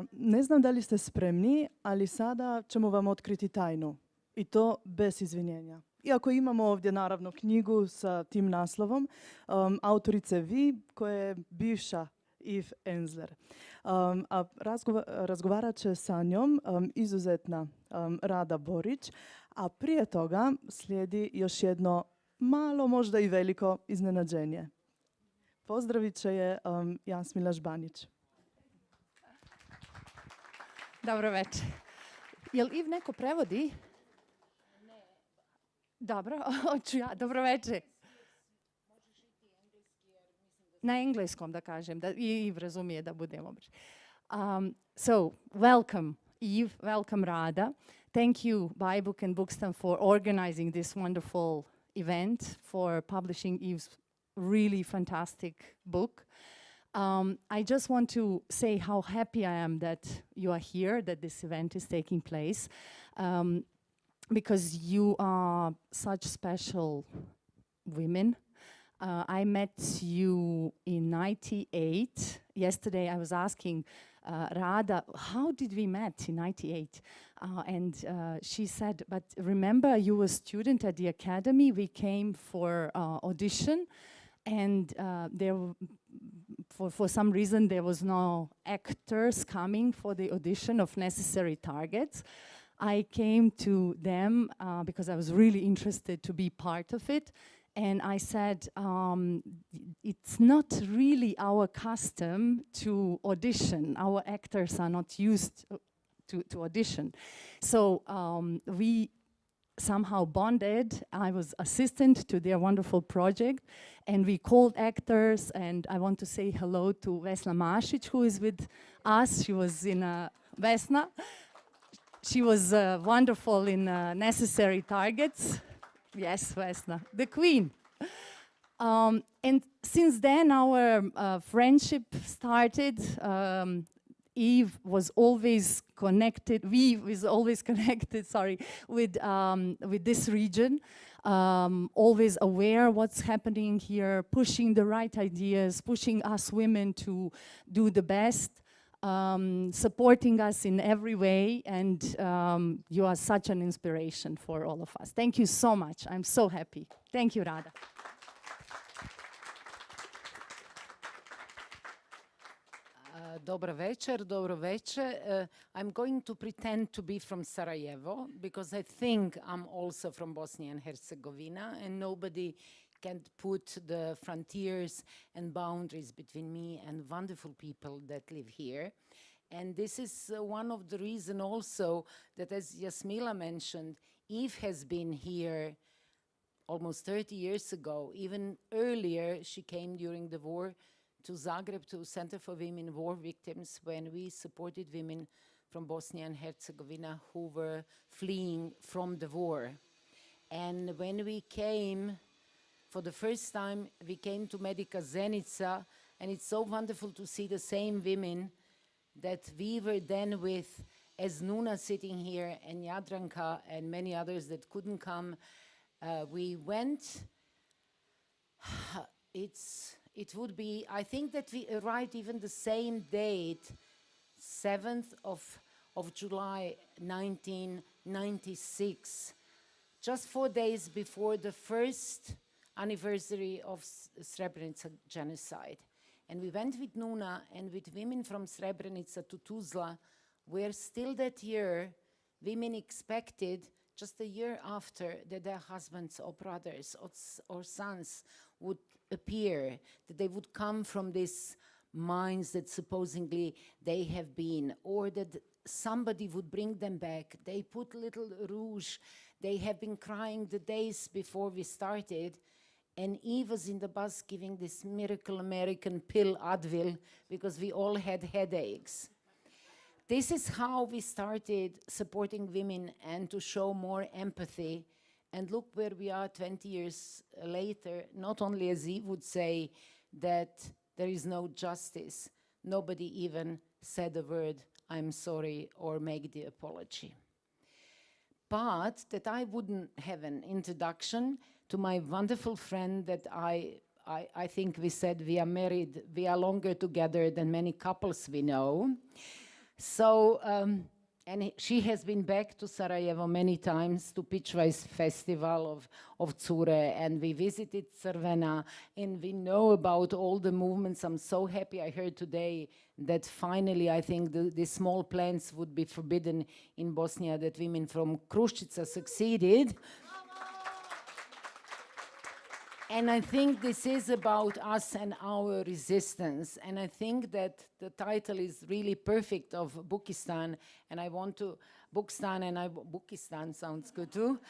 jutro. Ne znam da li ste spremni, ali sada ćemo vam otkriti tajnu. I to bez izvinjenja. Iako imamo ovdje naravno knjigu sa tim naslovom, autorice vi, koja je bivša ENSLER. A razgovarat će sa njom izuzetna Rada Borić, a prije toga slijedi još jedno malo, možda i veliko iznenađenje. Pozdravit će je Jasmila Žbanić. Dobro večer. Jel Iv neko prevodi? Ne. Dobro, hoću ja. Dobro večer. Na engleskom da kažem, da Iv razumije da budemo brži. So, welcome Eve, welcome Rada. Thank you Book and Bookstan for organizing this wonderful event, for publishing Eve's really fantastic book. I just want to say how happy I am that you are here, that this event is taking place, because you are such special women. I met you in '98. Yesterday I was asking Rada, how did we met in '98? And she said, but remember you were a student at the academy, we came for audition, and for some reason there was no actors coming for the audition of Necessary Targets. I came to them because I was really interested to be part of it. And I said, it's not really our custom to audition. Our actors are not used to audition. So we somehow bonded. I was assistant to their wonderful project, and we called actors, and I want to say hello to Vesna Masic, who is with us. She was in Vesna. She was wonderful in Necessary Targets. Yes, Vesna, the queen. And since then, our friendship started. Eve was always connected, with this region, always aware what's happening here, pushing the right ideas, pushing us women to do the best, supporting us in every way, and you are such an inspiration for all of us. Thank you so much. I'm so happy. Thank you, Rada. Dobro večer. I'm going to pretend to be from Sarajevo because I think I'm also from Bosnia and Herzegovina, and nobody can put the frontiers and boundaries between me and wonderful people that live here. And this is one of the reasons also that, as Jasmila mentioned, Eve has been here almost 30 years ago. Even earlier, she came during the war to Zagreb, to Center for Women War Victims, when we supported women from Bosnia and Herzegovina who were fleeing from the war. And when we came, for the first time, we came to Medica Zenica, and it's so wonderful to see the same women that we were then with, as Nuna sitting here, and Jadranka, and many others that couldn't come. We went, it would be, I think that we arrived even the same date, 7th of July, 1996, just 4 days before the first anniversary of Srebrenica genocide. And we went with Nuna and with women from Srebrenica to Tuzla, where still that year, women expected just a year after that their husbands or brothers or sons would appear, that they would come from these mines that supposedly they have been, or that somebody would bring them back. They put little rouge. They have been crying the days before we started, and Eve was in the bus giving this miracle American pill Advil because we all had headaches. This is how we started supporting women and to show more empathy. And look where we are 20 years later, not only as Eve would say that there is no justice, nobody even said the word, I'm sorry, or make the apology. But that I wouldn't have an introduction to my wonderful friend that I think we said we are married, we are longer together than many couples we know. So, and she has been back to Sarajevo many times to Pitchwise Festival of Cure, and we visited Crvena, and we know about all the movements. I'm so happy I heard today that finally I think the small plants would be forbidden in Bosnia, that women from Kruščica succeeded. And I think this is about us and our resistance. And I think that the title is really perfect of Bookstan. And I want to, Bookstan sounds good too.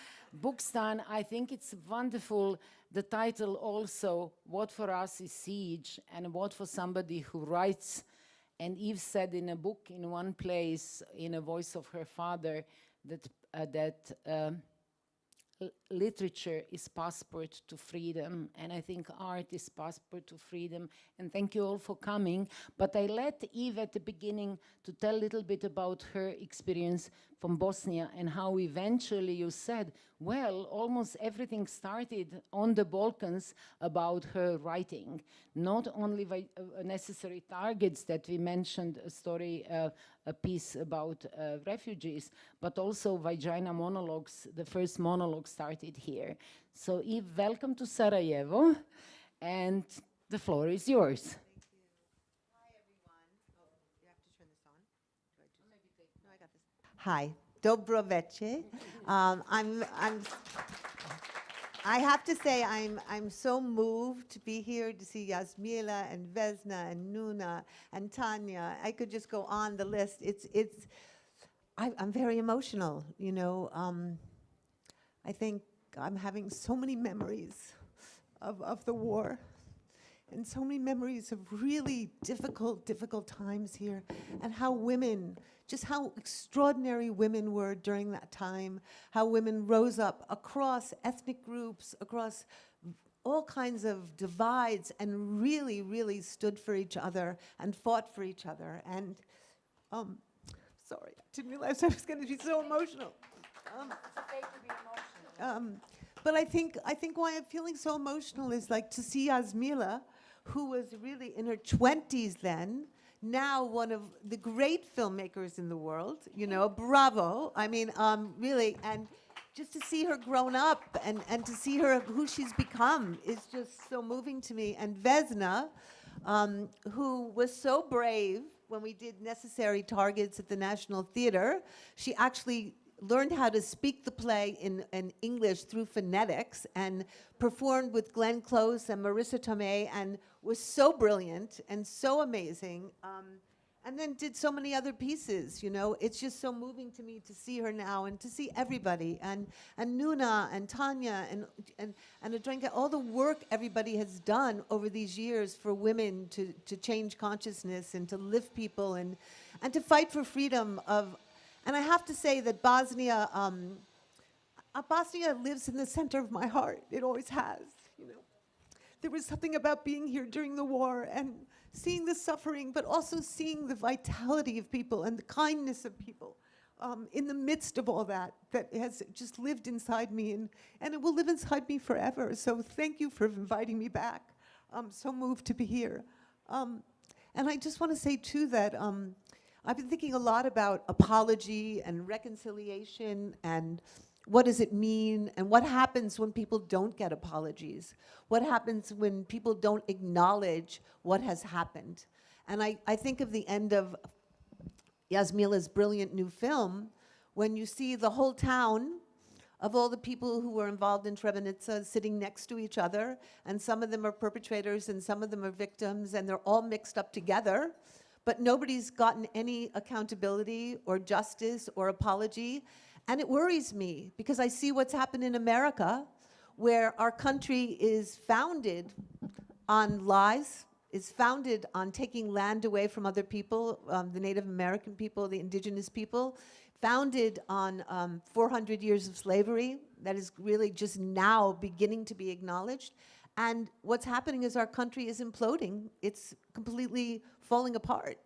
Bookstan, I think it's wonderful. The title also, what for us is siege, and what for somebody who writes. And Eve said in a book in one place, in a voice of her father, that literature is passport to freedom, and I think art is passport to freedom. And thank you all for coming. But I let Eve at the beginning to tell a little bit about her experience from Bosnia, and how eventually you said, well, almost everything started on the Balkans about her writing. Not only necessary targets that we mentioned, a story, a piece about refugees, but also Vagina monologues. The first monologue started here. So Eve, welcome to Sarajevo, and the floor is yours. Thank you. Hi, everyone. Oh, you have to turn this on. Do I just? No, I got this. Hi, dobro veče. I have to say, I'm so moved to be here to see Jasmila and Vesna and Nuna and Tanya. I could just go on the list. I'm very emotional, you know. I think I'm having so many memories of the war, and so many memories of really difficult times here, and how women, just how extraordinary women were during that time, how women rose up across ethnic groups, across all kinds of divides, and really stood for each other and fought for each other. And sorry, I didn't realize I was going to be so emotional. It's okay to be emotional. But I think why I'm feeling so emotional is like to see Jasmila, who was really in her 20s then, now one of the great filmmakers in the world, you know, bravo. I mean, really, and just to see her grown up and to see her, who she's become, is just so moving to me. And Vesna, who was so brave when we did Necessary Targets at the National Theatre, she actually learned how to speak the play in English through phonetics, and performed with Glenn Close and Marissa Tomei, and was so brilliant and so amazing, and then did so many other pieces, you know. It's just so moving to me to see her now, and to see everybody, and Nuna and Tanya and Adrenka, all the work everybody has done over these years for women to change consciousness and to lift people and to fight for freedom of. And I have to say that Bosnia lives in the center of my heart. It always has, you know. There was something about being here during the war and seeing the suffering, but also seeing the vitality of people and the kindness of people in the midst of all that has just lived inside me, and it will live inside me forever. So thank you for inviting me back. I'm so moved to be here. And I just want to say, too, that I've been thinking a lot about apology and reconciliation, and what does it mean, and what happens when people don't get apologies? What happens when people don't acknowledge what has happened? And I think of the end of Jasmila's brilliant new film, when you see the whole town of all the people who were involved in Srebrenica sitting next to each other, and some of them are perpetrators and some of them are victims, and they're all mixed up together. But nobody's gotten any accountability or justice or apology. And it worries me, because I see what's happened in America, where our country is founded on lies, is founded on taking land away from other people, the Native American people, the indigenous people, founded on 400 years of slavery that is really just now beginning to be acknowledged. And what's happening is our country is imploding. It's completely falling apart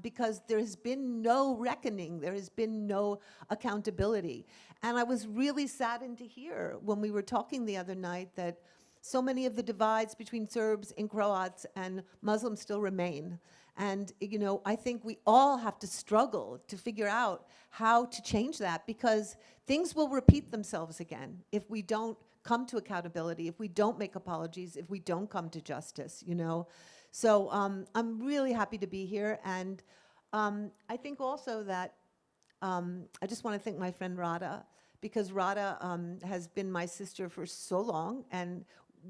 because there has been no reckoning. There has been no accountability. And I was really saddened to hear when we were talking the other night that so many of the divides between Serbs and Croats and Muslims still remain. And, you know, I think we all have to struggle to figure out how to change that, because things will repeat themselves again if we don't come to accountability, if we don't make apologies, if we don't come to justice, you know. So I'm really happy to be here. And I think also that I just want to thank my friend Radha, because Radha has been my sister for so long, and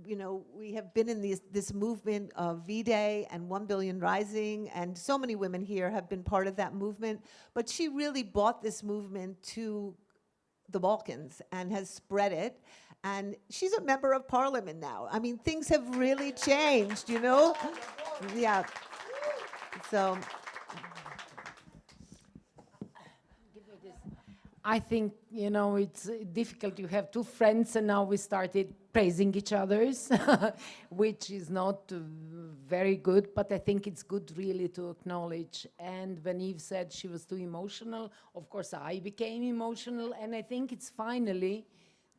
you know, we have been in this movement of V-Day and 1 Billion Rising, and so many women here have been part of that movement, but she really brought this movement to the Balkans and has spread it, and she's a member of parliament now. I mean, things have really changed, you know? Yeah. So. I think, you know, it's difficult. You have two friends, and now we started praising each other's, which is not very good, but I think it's good really to acknowledge. And when Eve said she was too emotional, of course I became emotional, and I think it's finally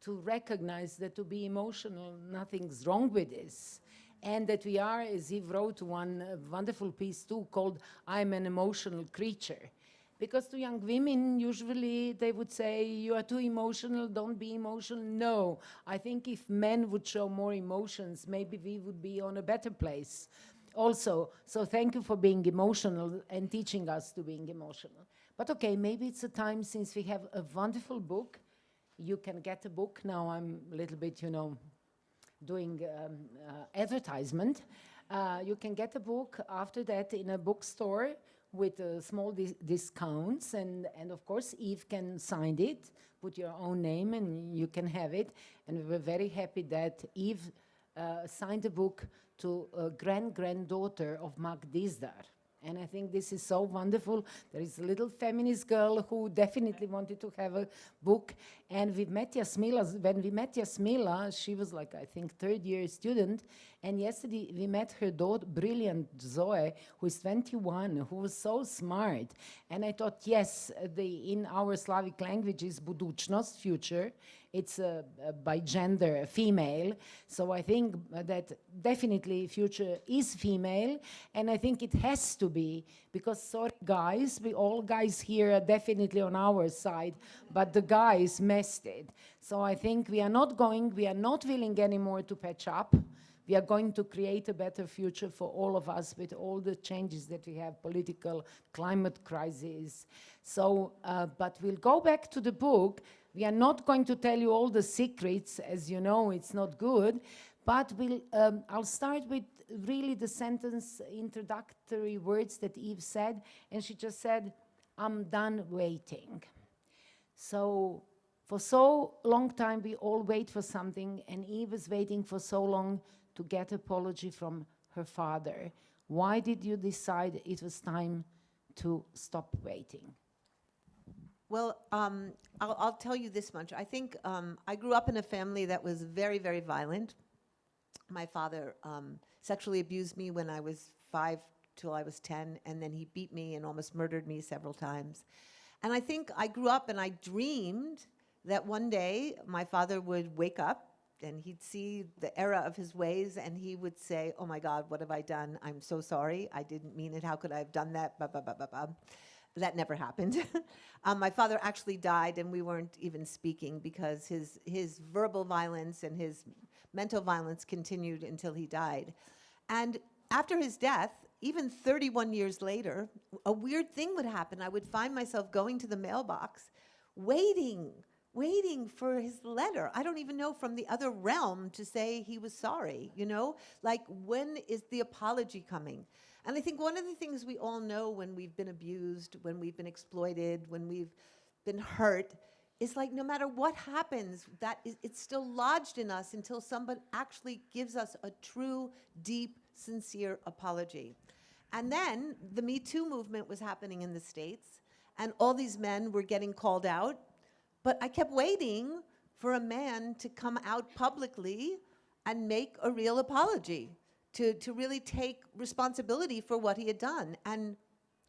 to recognize that to be emotional, nothing's wrong with this. And that we are, as Eve wrote one wonderful piece too, called I'm an Emotional Creature. Because to young women, usually they would say, you are too emotional, don't be emotional. No, I think if men would show more emotions, maybe we would be on a better place also. So thank you for being emotional and teaching us to being emotional. But okay, maybe it's a time, since we have a wonderful book, you can get a book. Now I'm a little bit, you know, doing advertisement. You can get a book after that in a bookstore with small discounts, and of course Eve can sign it, put your own name, and you can have it. And we were very happy that Eve signed a book to a granddaughter of Mark Dizdar. And I think this is so wonderful. There is a little feminist girl who definitely wanted to have a book. And we met Jasmila. When we met Jasmila, she was like, I think, third-year student. And yesterday we met her daughter, brilliant Zoe, who is 21, who was so smart. And I thought, yes, in our Slavic languages, budućnost, future, it's by gender, female. So I think that definitely future is female, and I think it has to be, because sorry guys, all guys here are definitely on our side, but the guys messed it. So I think we are not willing anymore to patch up. We are going to create a better future for all of us with all the changes that we have, political, climate crisis. So, but we'll go back to the book. We are not going to tell you all the secrets, as you know, it's not good, but I'll start with really the sentence, introductory words that Eve said, and she just said, I'm done waiting. So for so long time, we all wait for something, and Eve is waiting for so long to get apology from her father. Why did you decide it was time to stop waiting? Well, I'll tell you this much. I think I grew up in a family that was very, very violent. My father sexually abused me when I was 5 till I was 10, and then he beat me and almost murdered me several times. And I think I grew up and I dreamed that one day my father would wake up and he'd see the error of his ways, and he would say, oh my God, what have I done? I'm so sorry. I didn't mean it. How could I have done that? Blah, blah, blah, blah, blah. That never happened. My father actually died, and we weren't even speaking, because his verbal violence and his mental violence continued until he died. And after his death, even 31 years later, a weird thing would happen. I would find myself going to the mailbox, waiting for his letter. I don't even know, from the other realm, to say he was sorry, you know? Like, when is the apology coming? And I think one of the things we all know when we've been abused, when we've been exploited, when we've been hurt, is like, no matter what happens, it's still lodged in us until someone actually gives us a true, deep, sincere apology. And then the Me Too movement was happening in the States, and all these men were getting called out, but I kept waiting for a man to come out publicly and make a real apology, to really take responsibility for what he had done. And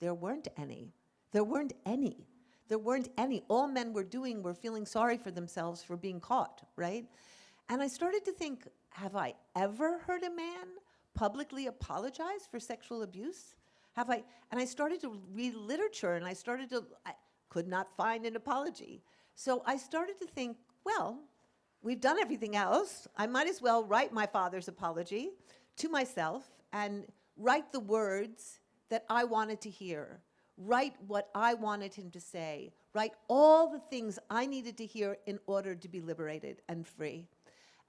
there weren't any. There weren't any. There weren't any. All men were doing were feeling sorry for themselves for being caught, right? And I started to think, have I ever heard a man publicly apologize for sexual abuse? Have I? And I started to read literature, and I could not find an apology. So I started to think, well, we've done everything else. I might as well write my father's apology to myself and write the words that I wanted to hear, write what I wanted him to say, write all the things I needed to hear in order to be liberated and free.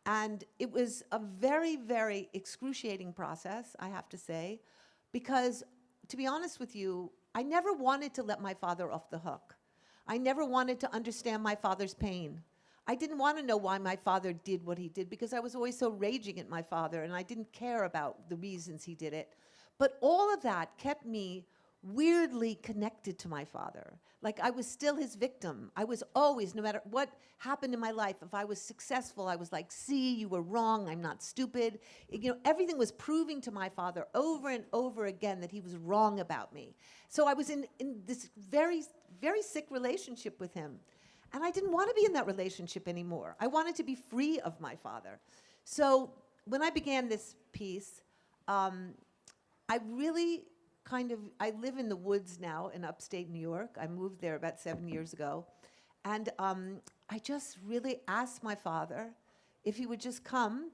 And it was a very, very excruciating process, I have to say, because, to be honest with you, I never wanted to let my father off the hook. I never wanted to understand my father's pain. I didn't want to know why my father did what he did, because I was always so raging at my father, and I didn't care about the reasons he did it. But all of that kept me weirdly connected to my father. Like I was still his victim. I was always, no matter what happened in my life, if I was successful, I was like, see, you were wrong, I'm not stupid. You know, everything was proving to my father over and over again that he was wrong about me. So I was in this very, very sick relationship with him. And I didn't want to be in that relationship anymore. I wanted to be free of my father. So when I began this piece, I really I live in the woods now in upstate New York. I moved there about 7 years ago. And I just really asked my father if he would just come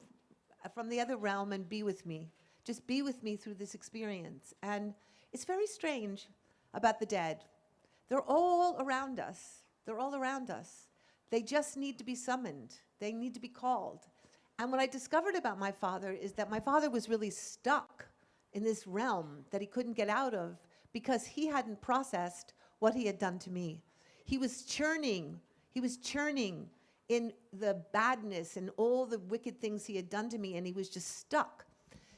from the other realm and be with me. Just be with me through this experience. And it's very strange about the dead. They're all around us. They're all around us. They just need to be summoned. They need to be called. And what I discovered about my father is that my father was really stuck in this realm that he couldn't get out of because he hadn't processed what he had done to me. He was churning in the badness and all the wicked things he had done to me, and he was just stuck.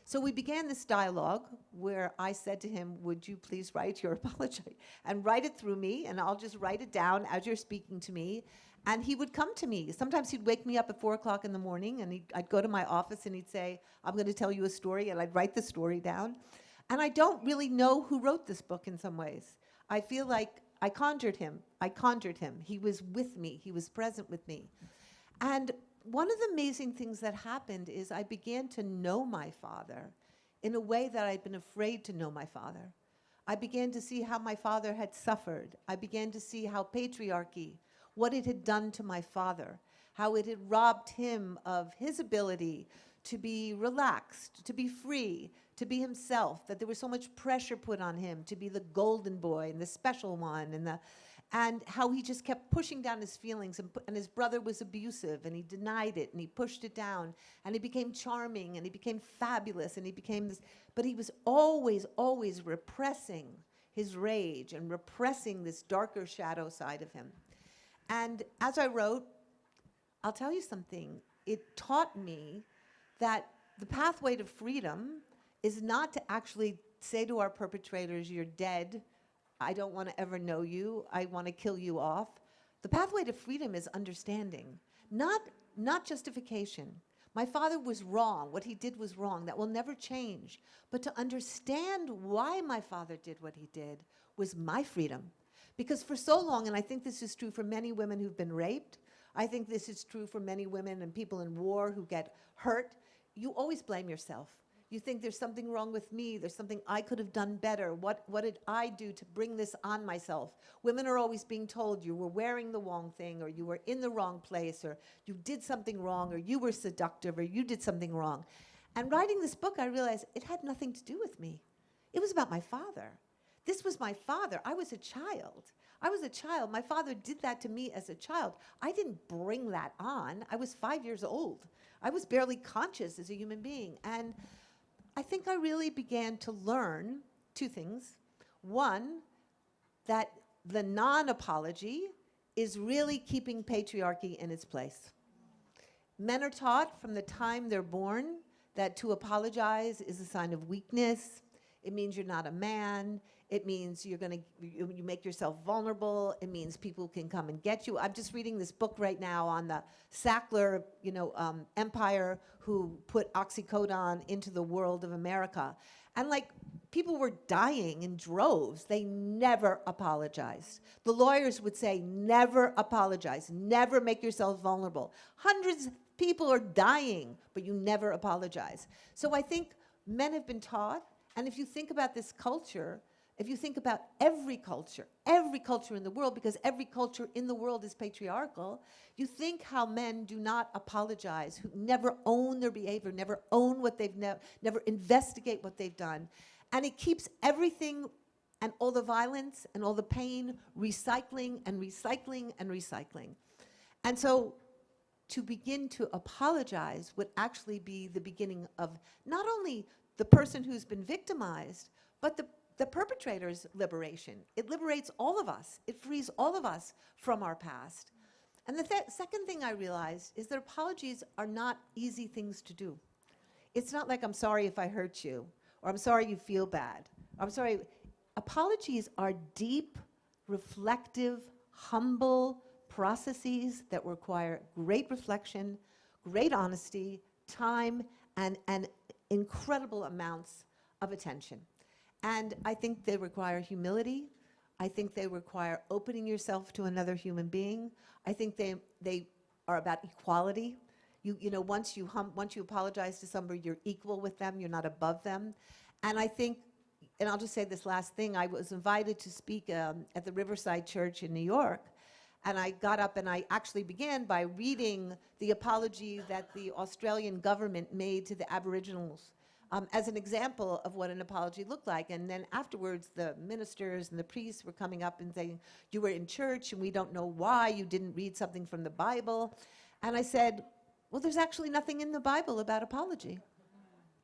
So we began this dialogue where I said to him, would you please write your apology and write it through me, and I'll just write it down as you're speaking to me. And he would come to me. Sometimes he'd wake me up at 4 o'clock in the morning, and I'd go to my office, and he'd say, I'm going to tell you a story, and I'd write the story down. And I don't really know who wrote this book in some ways. I feel like I conjured him. He was with me. He was present with me. And one of the amazing things that happened is I began to know my father in a way that I'd been afraid to know my father. I began to see how my father had suffered. I began to see how patriarchy, what it had done to my father, how it had robbed him of his ability to be relaxed, to be free, to be himself, that there was so much pressure put on him to be the golden boy and the special one, and how he just kept pushing down his feelings, and his brother was abusive, and he denied it, and he pushed it down, and he became charming, and he became fabulous, and he became this, but he was always, always repressing his rage and repressing this darker shadow side of him. And as I wrote, I'll tell you something, it taught me that the pathway to freedom is not to actually say to our perpetrators, you're dead, I don't want to ever know you, I want to kill you off. The pathway to freedom is understanding, not justification. My father was wrong, what he did was wrong, that will never change. But to understand why my father did what he did was my freedom. Because for so long, and I think this is true for many women who've been raped, I think this is true for many women and people in war who get hurt, you always blame yourself. You think there's something wrong with me, there's something I could have done better, what did I do to bring this on myself? Women are always being told you were wearing the wrong thing, or you were in the wrong place, or you did something wrong, or you were seductive, or you did something wrong. And writing this book, I realized it had nothing to do with me. It was about my father. This was my father. I was a child. My father did that to me as a child. I didn't bring that on. I was 5 years old. I was barely conscious as a human being. And I think I really began to learn two things. One, that the non-apology is really keeping patriarchy in its place. Men are taught from the time they're born that to apologize is a sign of weakness. It means you're not a man. It means you make yourself vulnerable. It means people can come and get you. I'm just reading this book right now on the Sackler, empire who put oxycodone into the world of America. And like, people were dying in droves. They never apologized. The lawyers would say, never apologize. Never make yourself vulnerable. Hundreds of people are dying, but you never apologize. So I think men have been taught, And if you think about this culture, if you think about every culture in the world, because every culture in the world is patriarchal, you think how men do not apologize, who never own their behavior, never own what they've never investigate what they've done. And it keeps everything and all the violence and all the pain recycling and recycling and recycling. And so to begin to apologize would actually be the beginning of not only the person who's been victimized, but the perpetrator's liberation. It liberates all of us. It frees all of us from our past. And the second thing I realized is that apologies are not easy things to do. It's not like, I'm sorry if I hurt you, or I'm sorry you feel bad. I'm sorry. Apologies are deep, reflective, humble processes that require great reflection, great honesty, time, and incredible amounts of attention. And I think they require humility. I think they require opening yourself to another human being. I think they are about equality. You know, once you apologize to somebody, you're equal with them, you're not above them. And I think, and I'll just say this last thing, I was invited to speak at the Riverside Church in New York. And I got up and I actually began by reading the apology that the Australian government made to the Aboriginals as an example of what an apology looked like. And then afterwards, the ministers and the priests were coming up and saying, you were in church and we don't know why you didn't read something from the Bible. And I said, well, there's actually nothing in the Bible about apology.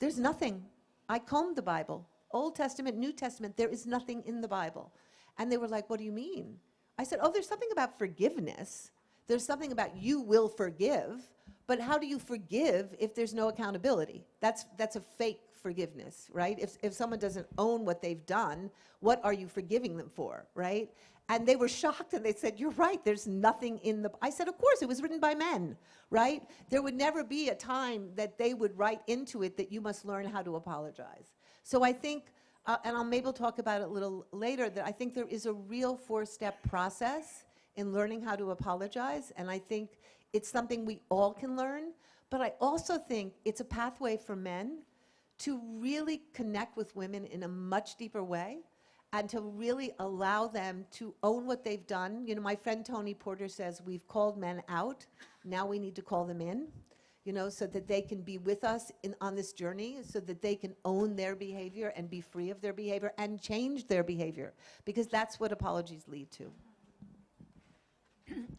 There's nothing. I combed the Bible. Old Testament, New Testament, there is nothing in the Bible. And they were like, what do you mean? I said, oh, there's something about forgiveness. There's something about you will forgive. But how do you forgive if there's no accountability? That's a fake forgiveness, right? If someone doesn't own what they've done, what are you forgiving them for, right? And they were shocked and they said, you're right, there's nothing in the... I said, of course, it was written by men, right? There would never be a time that they would write into it that you must learn how to apologize. So I think, and I'll maybe talk about it a little later, that I think there is a real 4-step process in learning how to apologize, and I think it's something we all can learn, but I also think it's a pathway for men to really connect with women in a much deeper way and to really allow them to own what they've done. You know, my friend Tony Porter says, we've called men out, now we need to call them in, you know, so that they can be with us on this journey, so that they can own their behavior and be free of their behavior and change their behavior, because that's what apologies lead to.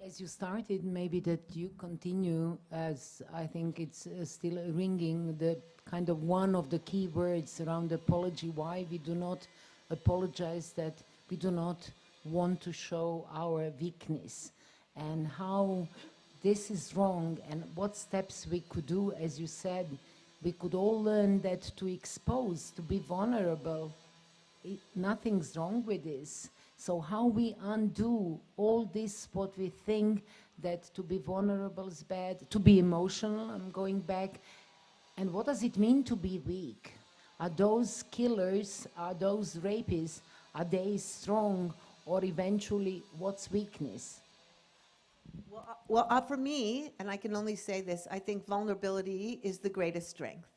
As you started, maybe that you continue, as I think it's still ringing, the kind of one of the key words around apology, why we do not apologize, that we do not want to show our weakness, and how this is wrong, and what steps we could do. As you said, we could all learn that to expose, to be vulnerable, nothing's wrong with this. So how we undo all this, what we think that to be vulnerable is bad, to be emotional, I'm going back, and what does it mean to be weak? Are those killers, are those rapists, are they strong, or eventually what's weakness? Well, for me, and I can only say this, I think vulnerability is the greatest strength.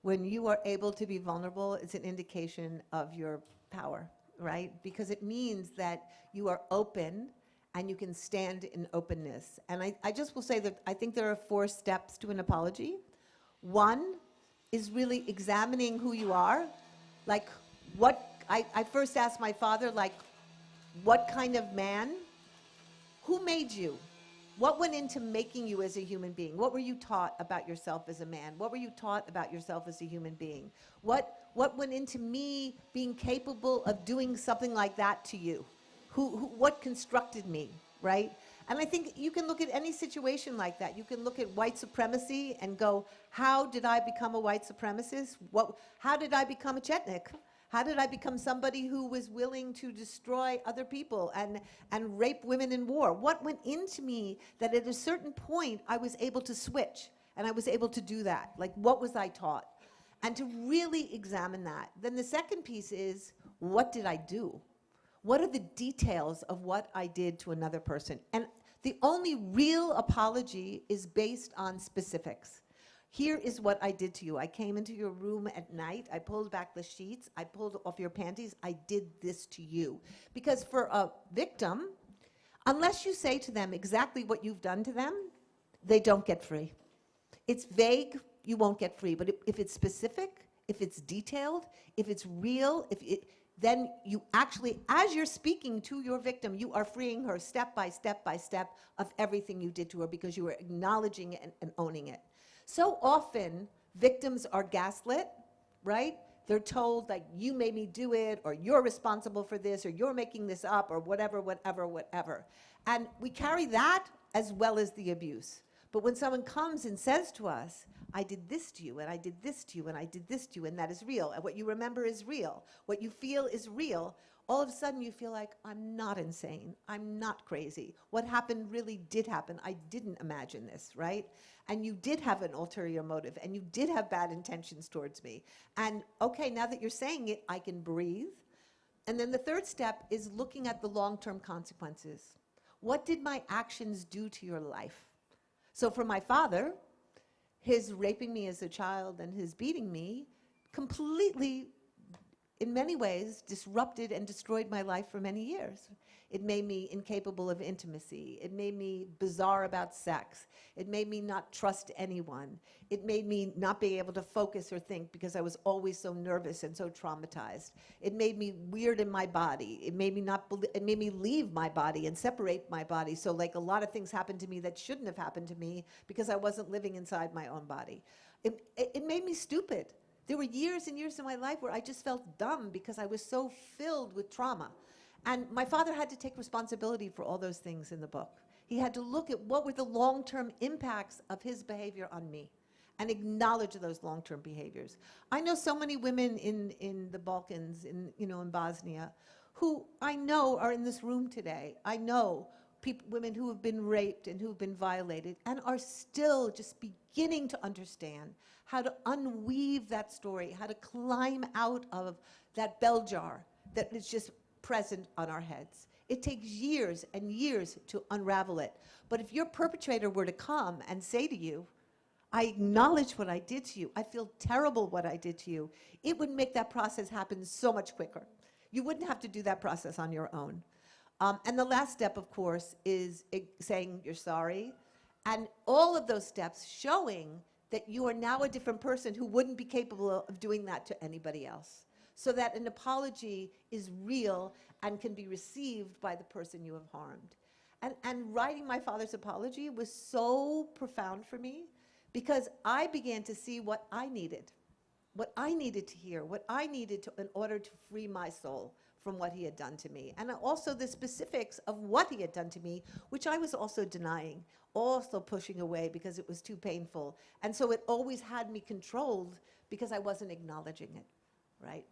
When you are able to be vulnerable, it's an indication of your power. Right? Because it means that you are open and you can stand in openness. And I just will say that I think there are 4 steps to an apology. 1 is really examining who you are. Like, I first asked my father, like, what kind of man? Who made you? What went into making you as a human being? What were you taught about yourself as a man? What were you taught about yourself as a human being? What went into me being capable of doing something like that to you? What constructed me, right? And I think you can look at any situation like that. You can look at white supremacy and go, how did I become a white supremacist? How did I become a Chetnik? How did I become somebody who was willing to destroy other people and rape women in war? What went into me that at a certain point I was able to switch and I was able to do that? Like, what was I taught? And to really examine that. Then the second piece is, what did I do? What are the details of what I did to another person? And the only real apology is based on specifics. Here is what I did to you. I came into your room at night. I pulled back the sheets. I pulled off your panties. I did this to you. Because for a victim, unless you say to them exactly what you've done to them, they don't get free. It's vague, you won't get free. But if it's specific, if it's detailed, if it's real, then you actually, as you're speaking to your victim, you are freeing her step by step by step of everything you did to her because you are acknowledging it and owning it. So often, victims are gaslit, right? They're told, like, you made me do it, or you're responsible for this, or you're making this up, or whatever, whatever, whatever. And we carry that as well as the abuse. But when someone comes and says to us, I did this to you, and I did this to you, and I did this to you, and that is real, and what you remember is real, what you feel is real, all of a sudden you feel like, I'm not insane, I'm not crazy. What happened really did happen. I didn't imagine this, right? And you did have an ulterior motive, and you did have bad intentions towards me. And okay, now that you're saying it, I can breathe. And then the third step is looking at the long-term consequences. What did my actions do to your life? So for my father, his raping me as a child and his beating me completely, in many ways, disrupted and destroyed my life for many years. It made me incapable of intimacy. It made me bizarre about sex. It made me not trust anyone. It made me not be able to focus or think because I was always so nervous and so traumatized. It made me weird in my body. It made me it made me leave my body and separate my body. So like a lot of things happened to me that shouldn't have happened to me because I wasn't living inside my own body. It made me stupid. There were years and years in my life where I just felt dumb because I was so filled with trauma. And my father had to take responsibility for all those things in the book. He had to look at what were the long-term impacts of his behavior on me and acknowledge those long-term behaviors. I know so many women in the Balkans, in Bosnia, who I know are in this room today. I know women who have been raped and who have been violated and are still just beginning to understand how to unweave that story, how to climb out of that bell jar that is just present on our heads. It takes years and years to unravel it. But if your perpetrator were to come and say to you, I acknowledge what I did to you, I feel terrible what I did to you, it would make that process happen so much quicker. You wouldn't have to do that process on your own. And the last step, of course, is saying you're sorry. And all of those steps showing that you are now a different person who wouldn't be capable of doing that to anybody else. So that an apology is real and can be received by the person you have harmed. And writing my father's apology was so profound for me because I began to see what I needed to hear, what I needed in order to free my soul from what he had done to me. And also the specifics of what he had done to me, which I was also denying, also pushing away because it was too painful. And so it always had me controlled because I wasn't acknowledging it. Right.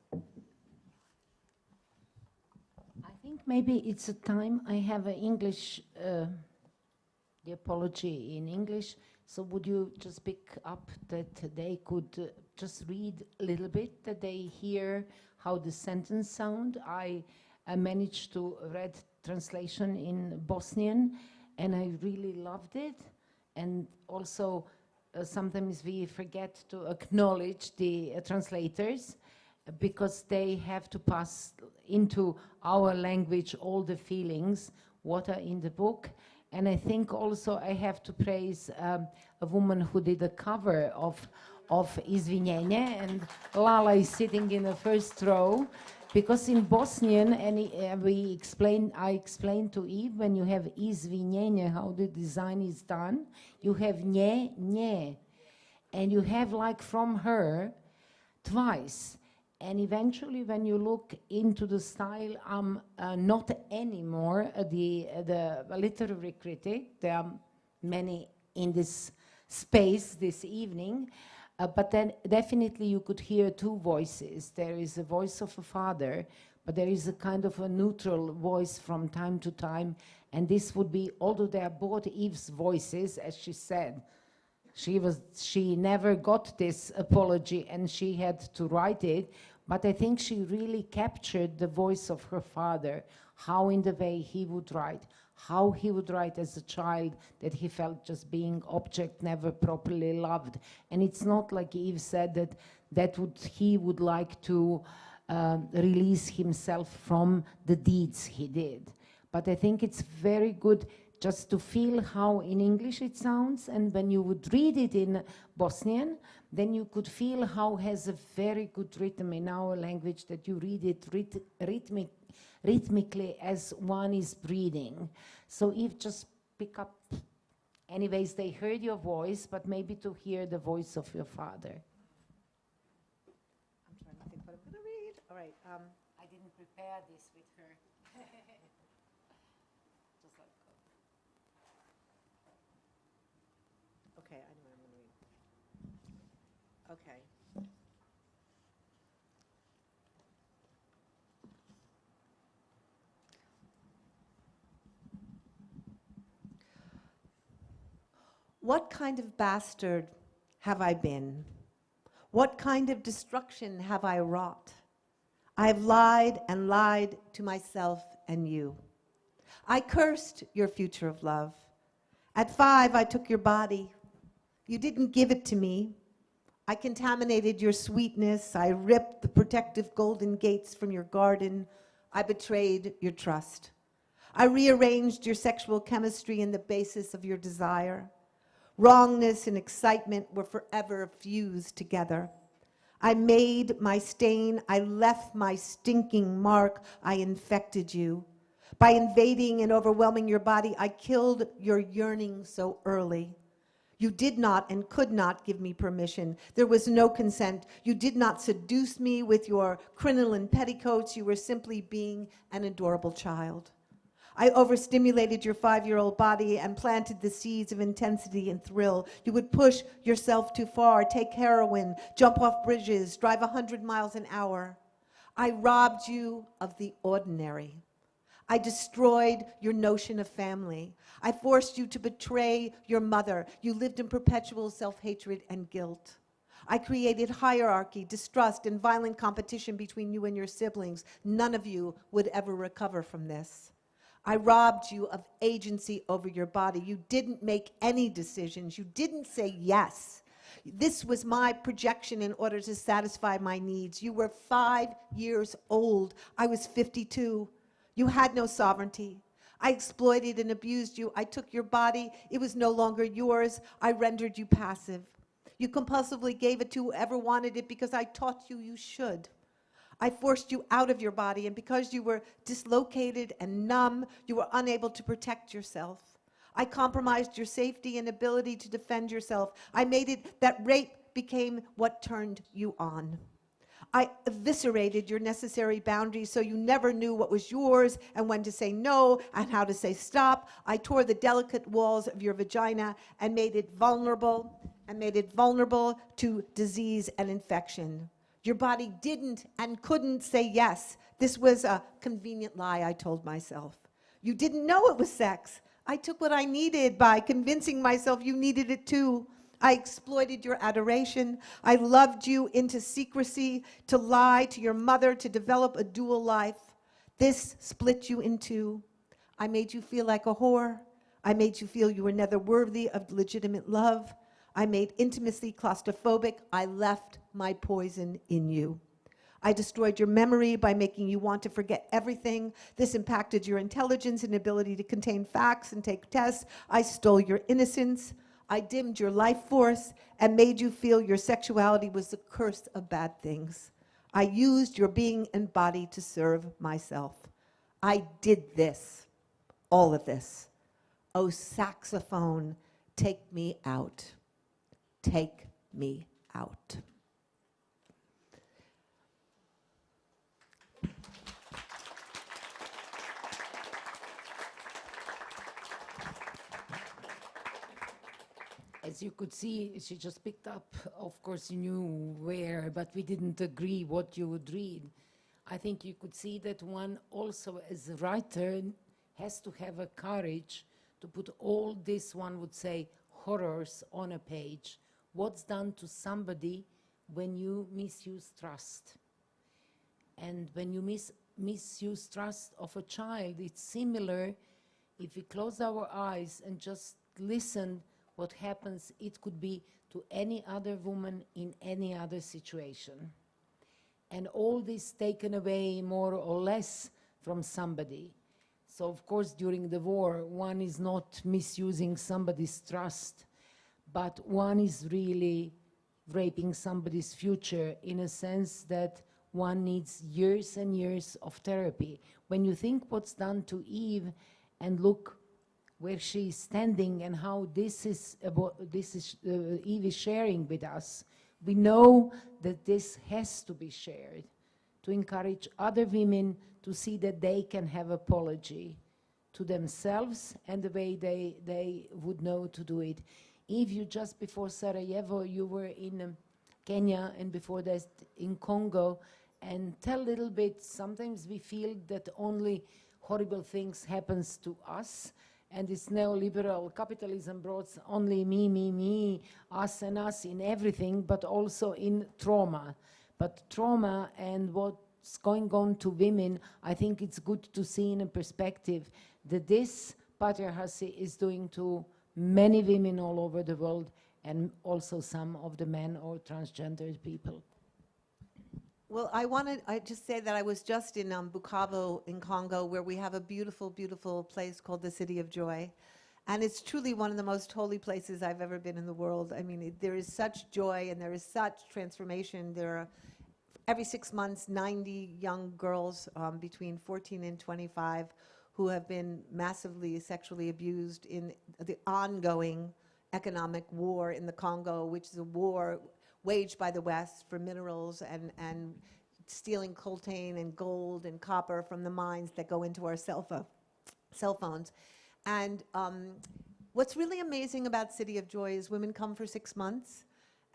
I think maybe it's a time. I have an English, the apology in English. So would you just pick up that they could just read a little bit, that they hear how the sentence sound? I managed to read translation in Bosnian, and I really loved it. And also, sometimes we forget to acknowledge the translators, because they have to pass into our language all the feelings what are in the book. And I think also I have to praise a woman who did a cover of Izvinjenje, and Lala is sitting in the first row, because in Bosnian, and I explained to Eve, when you have Izvinjenje, how the design is done, you have nje, and you have like from her twice. And eventually, when you look into the style, I'm not anymore the literary critic. There are many in this space this evening, but then definitely you could hear two voices. There is a voice of a father, but there is a kind of a neutral voice from time to time. And this would be, although they are both Eve's voices, as she said, she never got this apology and she had to write it, but I think she really captured the voice of her father, how in the way he would write, how he would write as a child, that he felt just being object, never properly loved. And it's not like Eve said that he would like to release himself from the deeds he did. But I think it's very good just to feel how in English it sounds, and when you would read it in Bosnian, then you could feel how has a very good rhythm in our language, that you read it rhythmically as one is breathing. So if just pick up, anyways, they heard your voice, but maybe to hear the voice of your father. I'm trying to think what I'm going to read. All right. I didn't prepare this with her. Just like Okay, I know what I'm going to read. Okay. What kind of bastard have I been? What kind of destruction have I wrought? I have lied and lied to myself and you. I cursed your future of love. At 5, I took your body. You didn't give it to me. I contaminated your sweetness. I ripped the protective golden gates from your garden. I betrayed your trust. I rearranged your sexual chemistry in the basis of your desire. Wrongness and excitement were forever fused together. I made my stain. I left my stinking mark. I infected you. By invading and overwhelming your body, I killed your yearning so early. You did not and could not give me permission. There was no consent. You did not seduce me with your crinoline petticoats. You were simply being an adorable child. I overstimulated your 5-year-old body and planted the seeds of intensity and thrill. You would push yourself too far, take heroin, jump off bridges, drive 100 miles an hour. I robbed you of the ordinary. I destroyed your notion of family. I forced you to betray your mother. You lived in perpetual self-hatred and guilt. I created hierarchy, distrust, and violent competition between you and your siblings. None of you would ever recover from this. I robbed you of agency over your body. You didn't make any decisions. You didn't say yes. This was my projection in order to satisfy my needs. You were 5 years old. I was 52. You had no sovereignty. I exploited and abused you. I took your body. It was no longer yours. I rendered you passive. You compulsively gave it to whoever wanted it because I taught you you should. I forced you out of your body, and because you were dislocated and numb, you were unable to protect yourself. I compromised your safety and ability to defend yourself. I made it that rape became what turned you on. I eviscerated your necessary boundaries so you never knew what was yours and when to say no and how to say stop. I tore the delicate walls of your vagina and made it vulnerable to disease and infection. Your body didn't and couldn't say yes. This was a convenient lie I told myself. You didn't know it was sex. I took what I needed by convincing myself you needed it too. I exploited your adoration. I loved you into secrecy, to lie to your mother, to develop a dual life. This split you in two. I made you feel like a whore. I made you feel you were never worthy of legitimate love. I made intimacy claustrophobic. I left my poison in you. I destroyed your memory by making you want to forget everything. This impacted your intelligence and ability to contain facts and take tests. I stole your innocence. I dimmed your life force and made you feel your sexuality was the curse of bad things. I used your being and body to serve myself. I did this, all of this. Oh, saxophone, take me out. Take me out. As you could see, she just picked up. Of course, you knew where, but we didn't agree what you would read. I think you could see that one also, as a writer, has to have a courage to put all this, one would say, horrors on a page. What's done to somebody when you misuse trust? And when you misuse trust of a child, it's similar if we close our eyes and just listen what happens, it could be to any other woman in any other situation. And all this taken away more or less from somebody. So of course during the war one is not misusing somebody's trust, but one is really raping somebody's future in a sense that one needs years and years of therapy. When you think what's done to Eve and look where she's standing and how Eve is sharing with us, we know that this has to be shared to encourage other women to see that they can have apology to themselves and the way they would know to do it. Eve, you just before Sarajevo, you were in Kenya and before that in Congo, and tell a little bit, sometimes we feel that only horrible things happens to us, and this neoliberal capitalism brought only me, us and us in everything, but also in trauma. But trauma and what's going on to women, I think it's good to see in a perspective that this patriarchy is doing to many women all over the world, and also some of the men or transgendered people. Well, I just say that I was just in Bukavu in Congo, where we have a beautiful, beautiful place called the City of Joy. And it's truly one of the most holy places I've ever been in the world. I mean, there is such joy and there is such transformation. There are, every 6 months, 90 young girls between 14 and 25 who have been massively sexually abused in the ongoing economic war in the Congo, which is a war waged by the West for minerals and stealing coltan and gold and copper from the mines that go into our cell phones. And what's really amazing about City of Joy is women come for 6 months,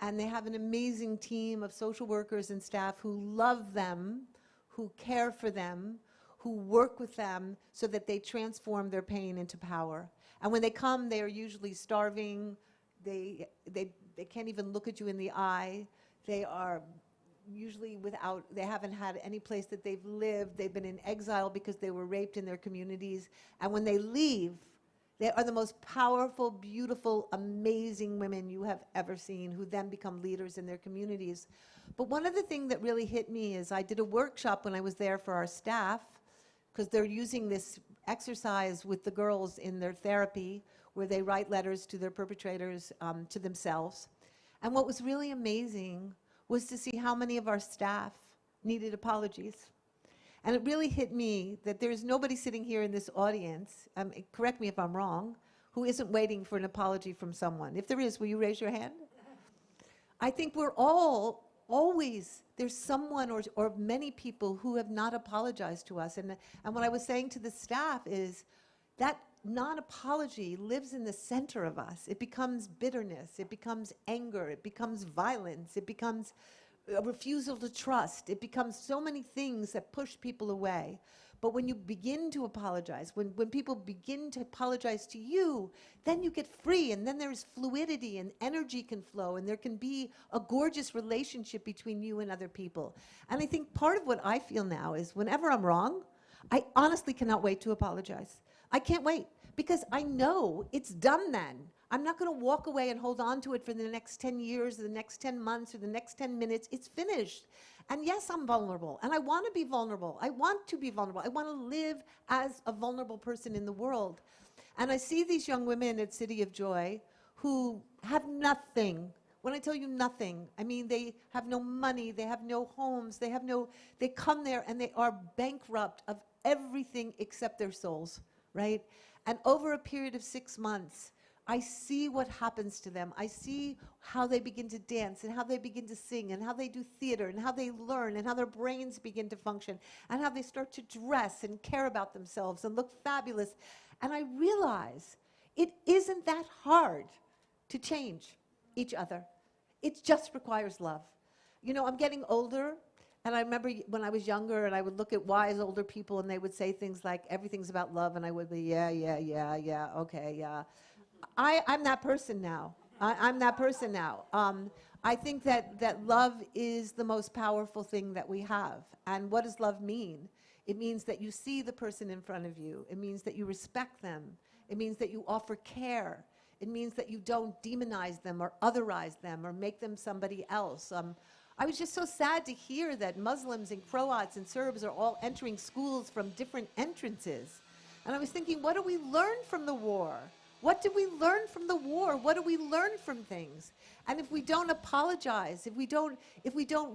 and they have an amazing team of social workers and staff who love them, who care for them, who work with them so that they transform their pain into power. And when they come, they are usually starving. They can't even look at you in the eye. They are usually they haven't had any place that they've lived. They've been in exile because they were raped in their communities. And when they leave, they are the most powerful, beautiful, amazing women you have ever seen, who then become leaders in their communities. But one other thing that really hit me is I did a workshop when I was there for our staff, because they're using this exercise with the girls in their therapy, where they write letters to their perpetrators, to themselves. And what was really amazing was to see how many of our staff needed apologies. And it really hit me that there's nobody sitting here in this audience, correct me if I'm wrong, who isn't waiting for an apology from someone. If there is, will you raise your hand? I think we're all always, there's someone or many people who have not apologized to us. And what I was saying to the staff is that non-apology lives in the center of us. It becomes bitterness, it becomes anger, it becomes violence, it becomes a refusal to trust. It becomes so many things that push people away. But when you begin to apologize, when people begin to apologize to you, then you get free, and then there's fluidity and energy can flow, and there can be a gorgeous relationship between you and other people. And I think part of what I feel now is whenever I'm wrong, I honestly cannot wait to apologize. I can't wait, because I know it's done then. I'm not going to walk away and hold on to it for the next 10 years or the next 10 months or the next 10 minutes. It's finished. And yes, I'm vulnerable, and I want to be vulnerable. I want to be vulnerable. I want to live as a vulnerable person in the world. And I see these young women at City of Joy who have nothing. When I tell you nothing, I mean they have no money, they have no homes, they come there and they are bankrupt of everything except their souls, right? And over a period of 6 months, I see what happens to them. I see how they begin to dance and how they begin to sing and how they do theater and how they learn and how their brains begin to function and how they start to dress and care about themselves and look fabulous. And I realize it isn't that hard to change each other. It just requires love. You know, I'm getting older, and I remember when I was younger and I would look at wise older people and they would say things like, everything's about love, and I would be, yeah, okay, yeah. I'm that person now. I'm that person now. I think that love is the most powerful thing that we have. And what does love mean? It means that you see the person in front of you. It means that you respect them. It means that you offer care. It means that you don't demonize them or otherize them or make them somebody else. I was just so sad to hear that Muslims and Croats and Serbs are all entering schools from different entrances. And I was thinking, what do we learn from the war? What did we learn from the war? What do we learn from things? And if we don't apologize, if we don't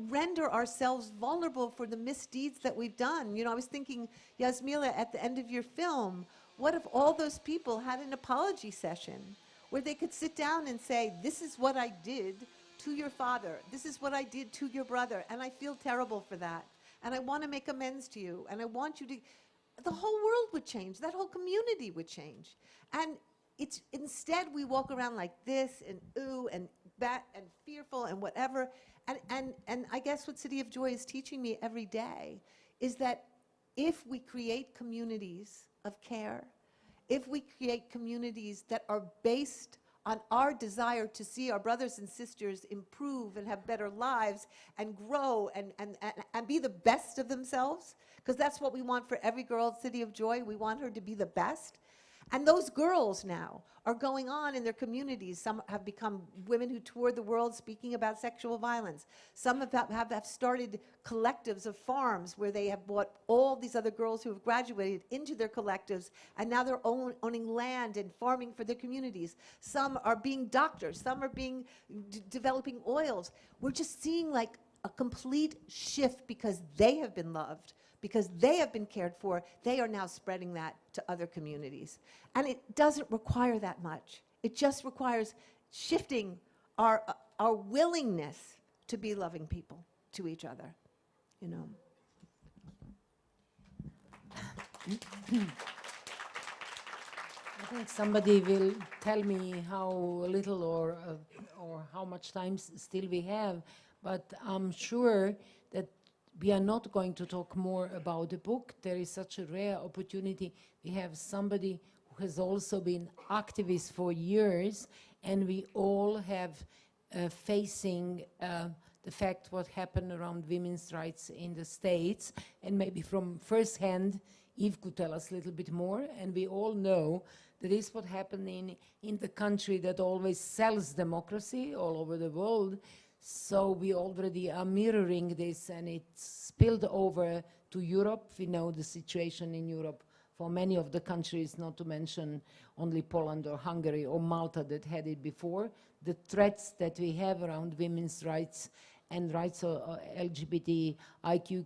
render ourselves vulnerable for the misdeeds that we've done. I was thinking, Yasmila, at the end of your film, what if all those people had an apology session where they could sit down and say, this is what I did to your father. This is what I did to your brother. And I feel terrible for that. And I want to make amends to you. And I want you to, the whole world would change. That whole community would change. And it's instead we walk around like this and ooh and that and fearful and whatever. And I guess what City of Joy is teaching me every day is that if we create communities of care, if we create communities that are based on our desire to see our brothers and sisters improve and have better lives and grow and be the best of themselves, because that's what we want for every girl at City of Joy. We want her to be the best. And those girls now are going on in their communities. Some have become women who tour the world speaking about sexual violence. Some have started collectives of farms where they have brought all these other girls who have graduated into their collectives, and now they're owning land and farming for their communities. Some are being doctors. Some are developing oils. We're just seeing like a complete shift because they have been loved, because they have been cared for. They are now spreading that to other communities. And it doesn't require that much. It just requires shifting our willingness to be loving people to each other, I think somebody will tell me how little or how much time still we have, but I'm sure that we are not going to talk more about the book. There is such a rare opportunity. We have somebody who has also been activist for years, and we all have facing the fact what happened around women's rights in the States, and maybe from first hand, Eve could tell us a little bit more. And we all know that is what happened in the country that always sells democracy all over the world. So we already are mirroring this, and it's spilled over to Europe. We know the situation in Europe for many of the countries, not to mention only Poland or Hungary or Malta that had it before. The threats that we have around women's rights and rights of LGBTIQ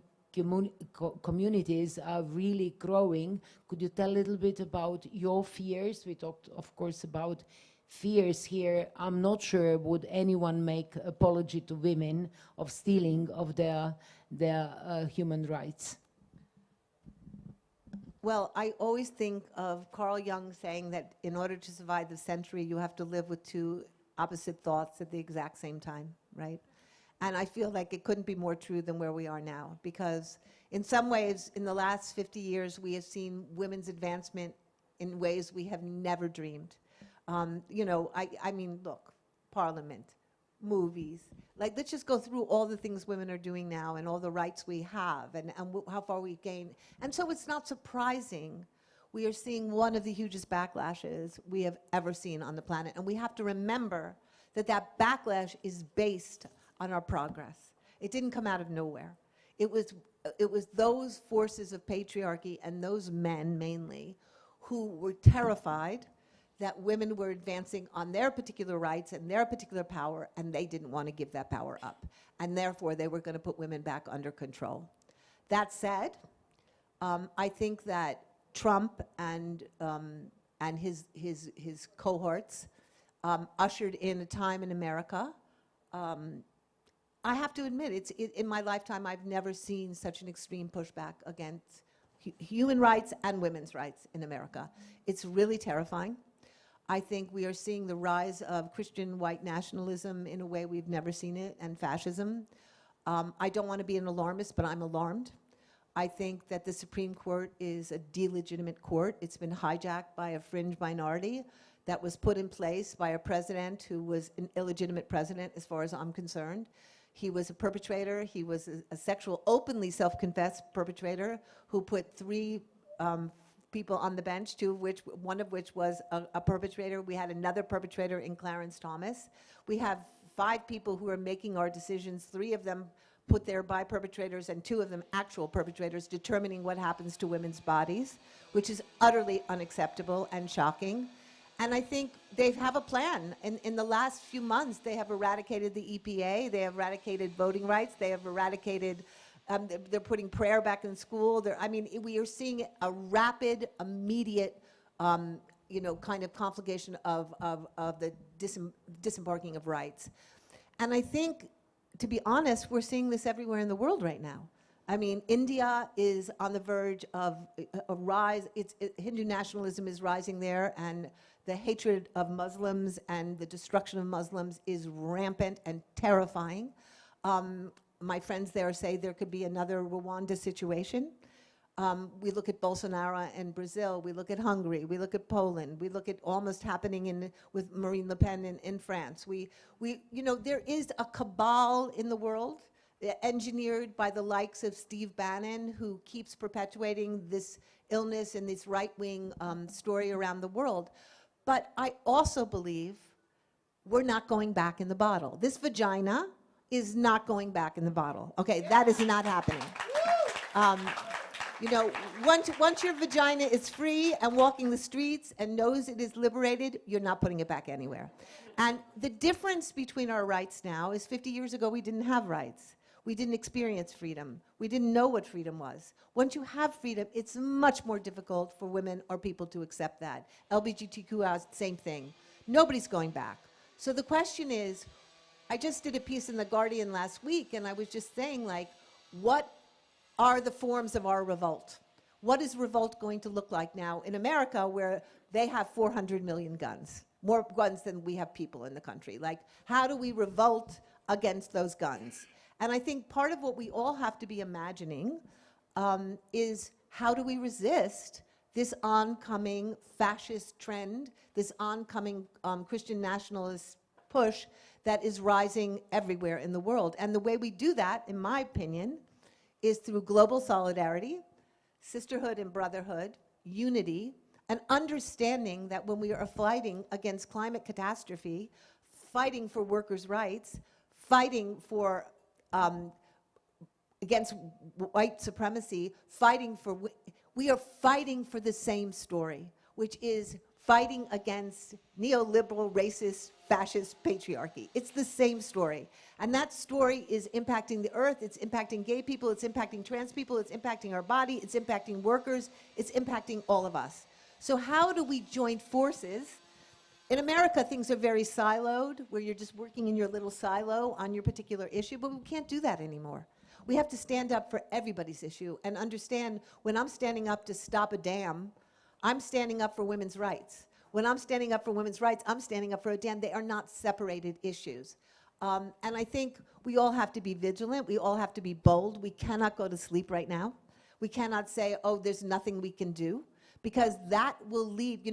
communities are really growing. Could you tell a little bit about your fears? We talked, of course, about fears here. I'm not sure would anyone make apology to women of stealing of their human rights. Well, I always think of Carl Jung saying that in order to survive the century, you have to live with two opposite thoughts at the exact same time, right? And I feel like it couldn't be more true than where we are now, because in some ways, in the last 50 years, we have seen women's advancement in ways we have never dreamed. I mean, look, parliament, movies, like let's just go through all the things women are doing now and all the rights we have and how far we've gained. And so it's not surprising we are seeing one of the hugest backlashes we have ever seen on the planet. And we have to remember that that backlash is based on our progress. It didn't come out of nowhere. It was those forces of patriarchy and those men mainly who were terrified that women were advancing on their particular rights and their particular power, and they didn't want to give that power up. And therefore, they were going to put women back under control. That said, I think that Trump and his cohorts ushered in a time in America. I have to admit, in my lifetime, I've never seen such an extreme pushback against human rights and women's rights in America. It's really terrifying. I think we are seeing the rise of Christian white nationalism in a way we've never seen it, and fascism. I don't want to be an alarmist, but I'm alarmed. I think that the Supreme Court is a delegitimate court. It's been hijacked by a fringe minority that was put in place by a president who was an illegitimate president, as far as I'm concerned. He was a perpetrator. He was a sexual, openly self-confessed perpetrator who put 3 people on the bench, one of which was a perpetrator. We had another perpetrator in Clarence Thomas. We have 5 people who are making our decisions, 3 of them put there by perpetrators and 2 of them actual perpetrators, determining what happens to women's bodies, which is utterly unacceptable and shocking. And I think they have a plan. In the last few months, they have eradicated the EPA, they have eradicated voting rights, they have eradicated, they're putting prayer back in school. I mean, we are seeing a rapid, immediate, kind of conflagration of the disembarking of rights. And I think, to be honest, we're seeing this everywhere in the world right now. I mean, India is on the verge of a rise. Hindu nationalism is rising there, and the hatred of Muslims and the destruction of Muslims is rampant and terrifying. My friends there say there could be another Rwanda situation. We look at Bolsonaro and Brazil, we look at Hungary, we look at Poland, we look at almost happening with Marine Le Pen in France. There is a cabal in the world engineered by the likes of Steve Bannon, who keeps perpetuating this illness and this right-wing story around the world. But I also believe we're not going back in the bottle. This vagina is not going back in the bottle. Okay, that is not happening. Once your vagina is free and walking the streets and knows it is liberated, you're not putting it back anywhere. And the difference between our rights now is 50 years ago, we didn't have rights. We didn't experience freedom. We didn't know what freedom was. Once you have freedom, it's much more difficult for women or people to accept that. LGBTQI, same thing. Nobody's going back. So the question is, I just did a piece in The Guardian last week, and I was just saying, like, what are the forms of our revolt? What is revolt going to look like now in America, where they have 400 million guns, more guns than we have people in the country? Like, how do we revolt against those guns? And I think part of what we all have to be imagining is, how do we resist this oncoming fascist trend, this oncoming Christian nationalist push that is rising everywhere in the world? And the way we do that, in my opinion, is through global solidarity, sisterhood and brotherhood, unity, and understanding that when we are fighting against climate catastrophe, fighting for workers' rights, fighting for against white supremacy, we are fighting for the same story, which is fighting against neoliberal, racist, fascist patriarchy. It's the same story. And that story is impacting the earth, it's impacting gay people, it's impacting trans people, it's impacting our body, it's impacting workers, it's impacting all of us. So how do we join forces? In America, things are very siloed, where you're just working in your little silo on your particular issue, but we can't do that anymore. We have to stand up for everybody's issue and understand, when I'm standing up to stop a dam, I'm standing up for women's rights. When I'm standing up for women's rights, I'm standing up for a dam. They are not separated issues. And I think we all have to be vigilant. We all have to be bold. We cannot go to sleep right now. We cannot say, oh, there's nothing we can do, because that will lead,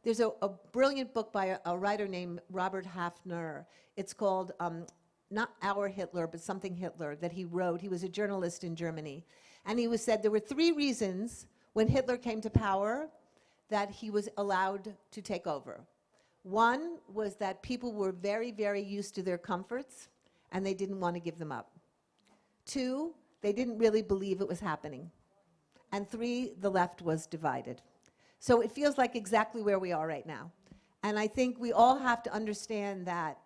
there's a brilliant book by a writer named Robert Hafner. It's called, not Our Hitler, but Something Hitler, that he wrote. He was a journalist in Germany. And he said there were 3 reasons when Hitler came to power that he was allowed to take over. One was that people were very, very used to their comforts, and they didn't want to give them up. 2, they didn't really believe it was happening. And 3, the left was divided. So it feels like exactly where we are right now. And I think we all have to understand that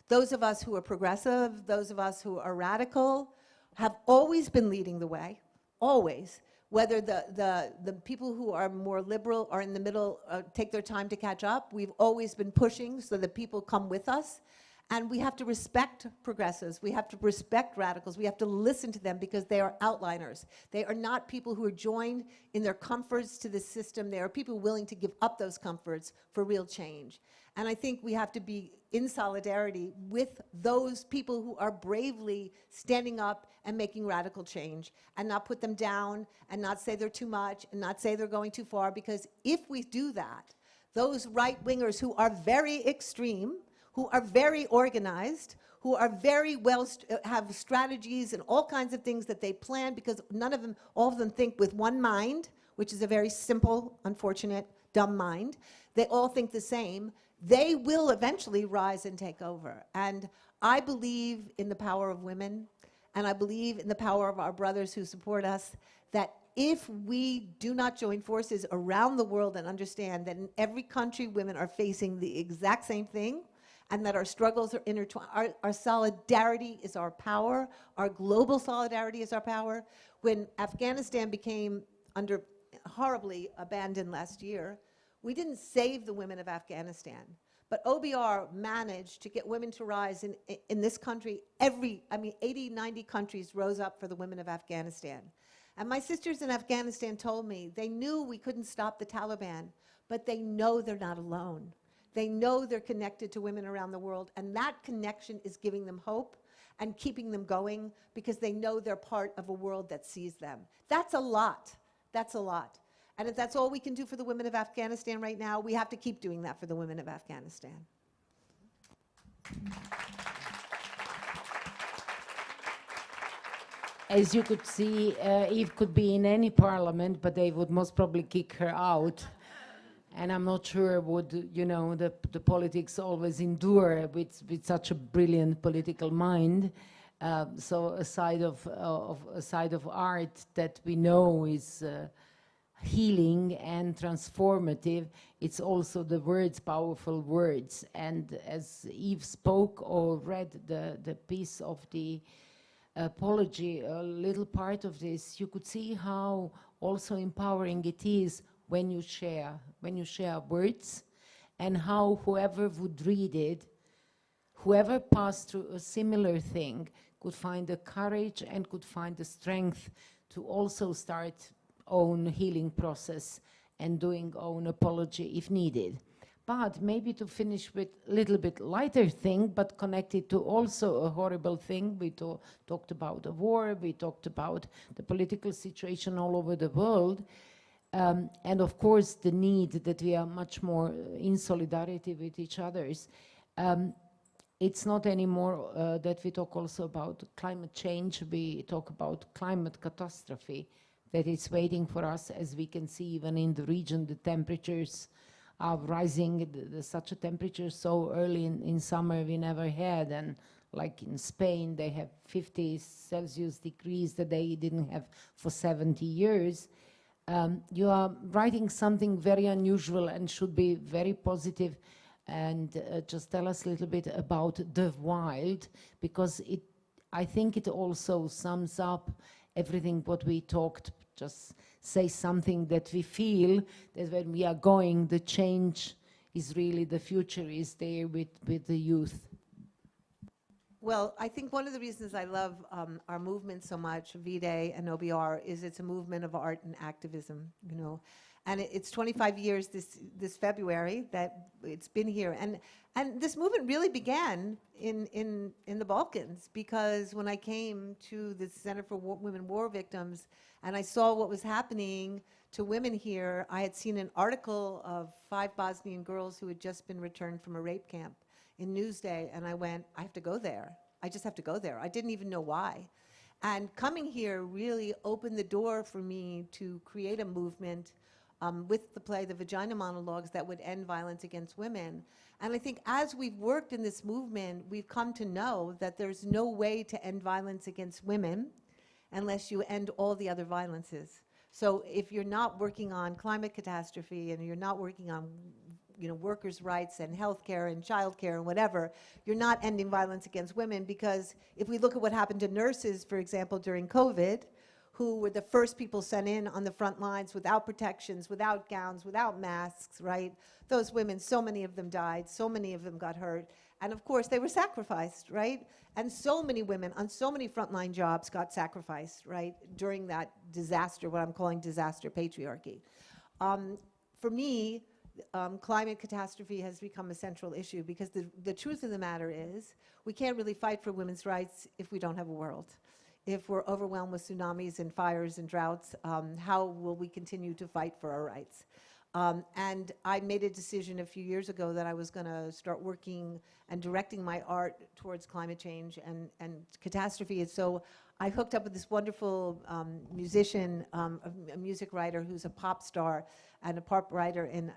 those of us who are progressive, those of us who are radical, have always been leading the way, always. Whether the people who are more liberal are in the middle, take their time to catch up, we've always been pushing so that people come with us. And we have to respect progressives. We have to respect radicals. We have to listen to them, because they are outliners. They are not people who are joined in their comforts to the system. They are people willing to give up those comforts for real change. And I think we have to be in solidarity with those people who are bravely standing up and making radical change, and not put them down, and not say they're too much, and not say they're going too far. Because if we do that, those right-wingers who are very extreme, who are very organized, who are very well, have strategies and all kinds of things that they plan, because all of them think with one mind, which is a very simple, unfortunate, dumb mind. They all think the same. They will eventually rise and take over. And I believe in the power of women, and I believe in the power of our brothers who support us, that if we do not join forces around the world and understand that in every country women are facing the exact same thing, and that our struggles are intertwined, our solidarity is our power, our global solidarity is our power. When Afghanistan became horribly abandoned last year, we didn't save the women of Afghanistan, but OBR managed to get women to rise in this country. 80, 90 countries rose up for the women of Afghanistan. And my sisters in Afghanistan told me they knew we couldn't stop the Taliban, but they know they're not alone. They know they're connected to women around the world, and that connection is giving them hope and keeping them going, because they know they're part of a world that sees them. That's a lot. That's a lot. And if that's all we can do for the women of Afghanistan right now, we have to keep doing that for the women of Afghanistan. As you could see, Eve could be in any parliament, but they would most probably kick her out. And I'm not sure would, you know, the politics always endure with such a brilliant political mind. So a side of art that we know is healing and transformative, it's also the words, powerful words. And as Eve spoke or read the piece of the apology, a little part of this, you could see how also empowering it is when you share words, and how whoever would read it, whoever passed through a similar thing, could find the courage and could find the strength to also start own healing process and doing own apology if needed. But maybe to finish with a little bit lighter thing, but connected to also a horrible thing. We talked about the war, we talked about the political situation all over the world. And of course, the need that we are much more in solidarity with each others. It's not anymore that we talk also about climate change, we talk about climate catastrophe that is waiting for us. As we can see, even in the region, the temperatures are rising, such a temperature so early in summer we never had, and like in Spain, they have 50 Celsius degrees that they didn't have for 70 years. You are writing something very unusual and should be very positive, and just tell us a little bit about the wild, because I think it also sums up everything what we talked. Just say something that we feel that when we are going, the change is really, the future is there with the youth. Well, I think one of the reasons I love our movement so much, V-Day and OBR, is it's a movement of art and activism, you know. And it's 25 years this February that it's been here. And this movement really began in the Balkans, because when I came to the Center for Women War Victims and I saw what was happening to women here, I had seen an article of 5 Bosnian girls who had just been returned from a rape camp in Newsday, and I went, I have to go there. I just have to go there. I didn't even know why. And coming here really opened the door for me to create a movement with the play, The Vagina Monologues, that would end violence against women. And I think as we've worked in this movement, we've come to know that there's no way to end violence against women unless you end all the other violences. So if you're not working on climate catastrophe and you're not working on, you know, workers' rights and healthcare and childcare and whatever, you're not ending violence against women. Because if we look at what happened to nurses, for example, during COVID, who were the first people sent in on the front lines without protections, without gowns, without masks, right? Those women, so many of them died, so many of them got hurt. And of course, they were sacrificed, right? And so many women on so many frontline jobs got sacrificed, right? During that disaster, what I'm calling disaster patriarchy. For me, climate catastrophe has become a central issue, because the truth of the matter is we can't really fight for women's rights if we don't have a world. If we're overwhelmed with tsunamis and fires and droughts, how will we continue to fight for our rights? And I made a decision a few years ago that I was going to start working and directing my art towards climate change and catastrophe. And so I hooked up with this wonderful musician, a music writer who's a pop star and a pop writer in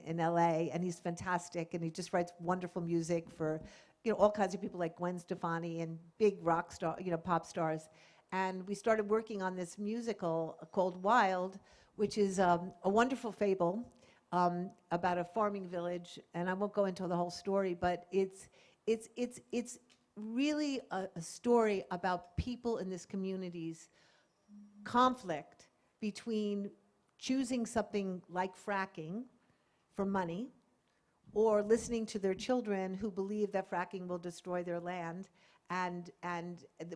LA, and he's fantastic, and he just writes wonderful music for, you know, all kinds of people like Gwen Stefani and big rock star, you know, pop stars. And we started working on this musical called Wild, which is a wonderful fable about a farming village, and I won't go into the whole story, but it's really a story about people in this community's conflict between choosing something like fracking for money or listening to their children who believe that fracking will destroy their land. And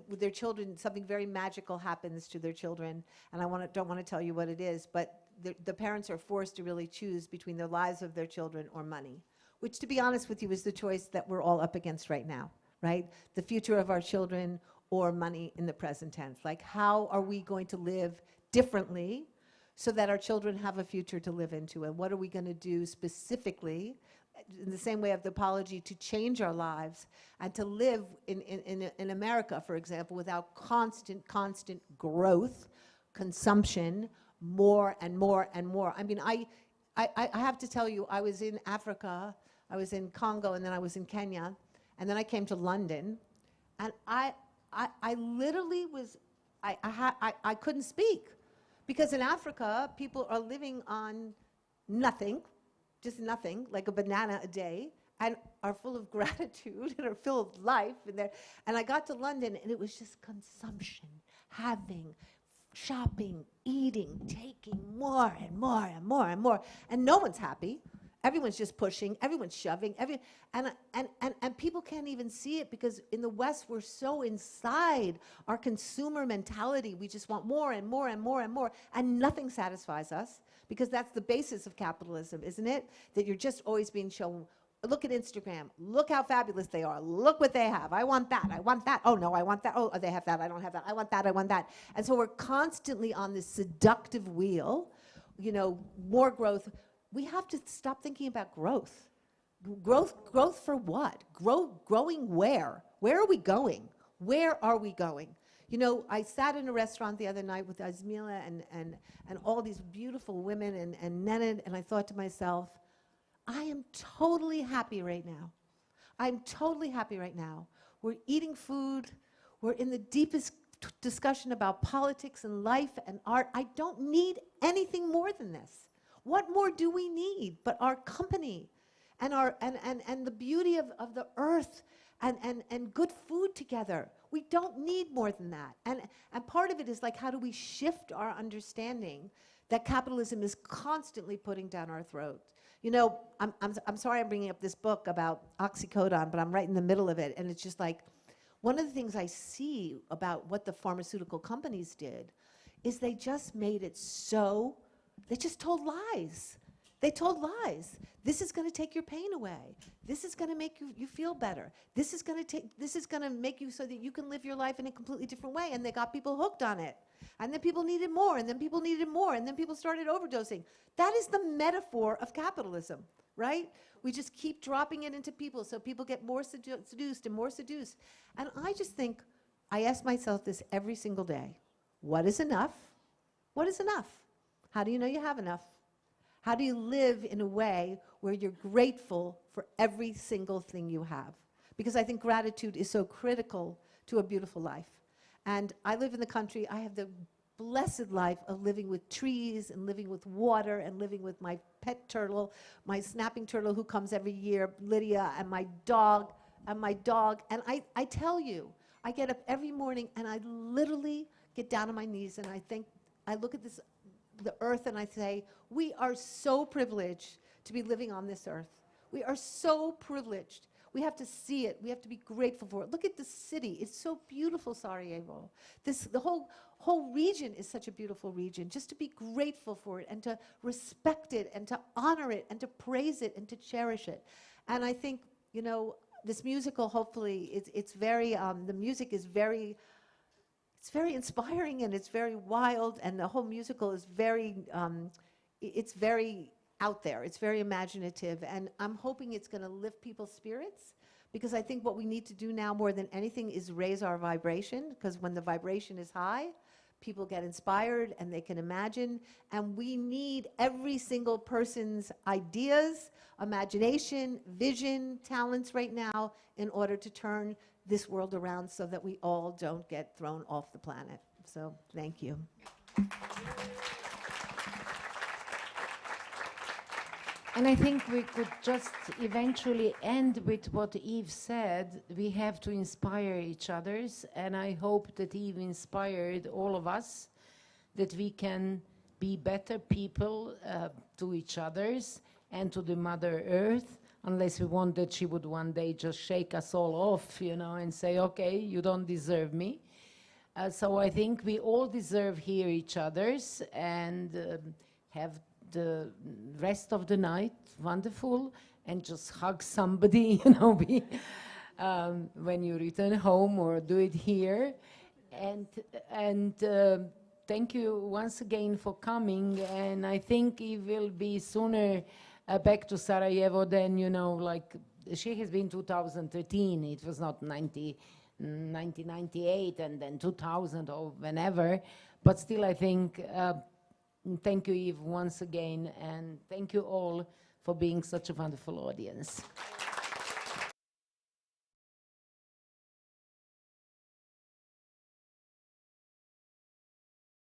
with their children, something very magical happens to their children, and I don't want to tell you what it is, but the parents are forced to really choose between the lives of their children or money, which, to be honest with you, is the choice that we're all up against right now, right? The future of our children or money in the present tense. Like, how are we going to live differently so that our children have a future to live into, and what are we going to do specifically, in the same way of the apology, to change our lives and to live in America, for example, without constant growth, consumption, more and more and more. I mean, I have to tell you, I was in Africa, I was in Congo, and then I was in Kenya, and then I came to London, and I literally was, I couldn't speak, because in Africa, people are living on nothing, just nothing, like a banana a day, and are full of gratitude and are full of life. And I got to London, and it was just consumption, having, shopping, eating, taking more and more and more and more. And no one's happy. Everyone's just pushing, everyone's shoving, and people can't even see it, because in the West, we're so inside our consumer mentality. We just want more and more and more and more, and nothing satisfies us, because that's the basis of capitalism, isn't it? That you're just always being shown, look at Instagram, look how fabulous they are, look what they have, I want that, oh no, I want that, oh, they have that, I don't have that, I want that, I want that. And so we're constantly on this seductive wheel, you know, more growth. We have to stop thinking about growth. Growth for what? Growing where? Where are we going? Where are we going? You know, I sat in a restaurant the other night with Izvinjenje and all these beautiful women and Nenad, and I thought to myself, I am totally happy right now. I'm totally happy right now. We're eating food. We're in the deepest discussion about politics and life and art. I don't need anything more than this. What more do we need but our company and the beauty of the earth and good food together? We don't need more than that. And part of it is like, how do we shift our understanding that capitalism is constantly putting down our throat? You know, I'm sorry I'm bringing up this book about oxycodone, but I'm right in the middle of it, and it's just like, one of the things I see about what the pharmaceutical companies did is they just made it so, they just told lies. They told lies. This is going to take your pain away. This is going to make you feel better. This is going to make you so that you can live your life in a completely different way. And they got people hooked on it. And then people needed more, and then people needed more, and then people started overdosing. That is the metaphor of capitalism, right? We just keep dropping it into people so people get more seduced and more seduced. And I just think, I ask myself this every single day. What is enough? What is enough? How do you know you have enough? How do you live in a way where you're grateful for every single thing you have? Because I think gratitude is so critical to a beautiful life. And I live in the country. I have the blessed life of living with trees and living with water and living with my pet turtle, my snapping turtle who comes every year, Lydia, and my dog. And I tell you, I get up every morning and I literally get down on my knees and I look at the earth, and I say, we are so privileged to be living on this earth. We are so privileged. We have to see it. We have to be grateful for it. Look at the city. It's so beautiful, Sarajevo. The whole region is such a beautiful region. Just to be grateful for it and to respect it and to honor it and to praise it and to cherish it. And I think, you know, this musical, hopefully, it's very, the music is very, it's very inspiring and it's very wild, and the whole musical is very it's very out there, it's very imaginative, and I'm hoping it's going to lift people's spirits, because I think what we need to do now more than anything is raise our vibration, because when the vibration is high, people get inspired and they can imagine, and we need every single person's ideas, imagination, vision, talents right now in order to turn this world around so that we all don't get thrown off the planet. So thank you. And I think we could just eventually end with what Eve said. We have to inspire each other, and I hope that Eve inspired all of us, that we can be better people to each others and to the Mother Earth, unless we want that she would one day just shake us all off, you know, and say, okay, you don't deserve me. So I think we all deserve hear each other's and have the rest of the night wonderful, and just hug somebody, you know, when you return home, or do it here. And thank you once again for coming, and I think he will be sooner back to Sarajevo than, you know, like, she has been 2013, it was not 1998 and then 2000 or whenever, but still I think, thank you, Eve, once again, and thank you all for being such a wonderful audience.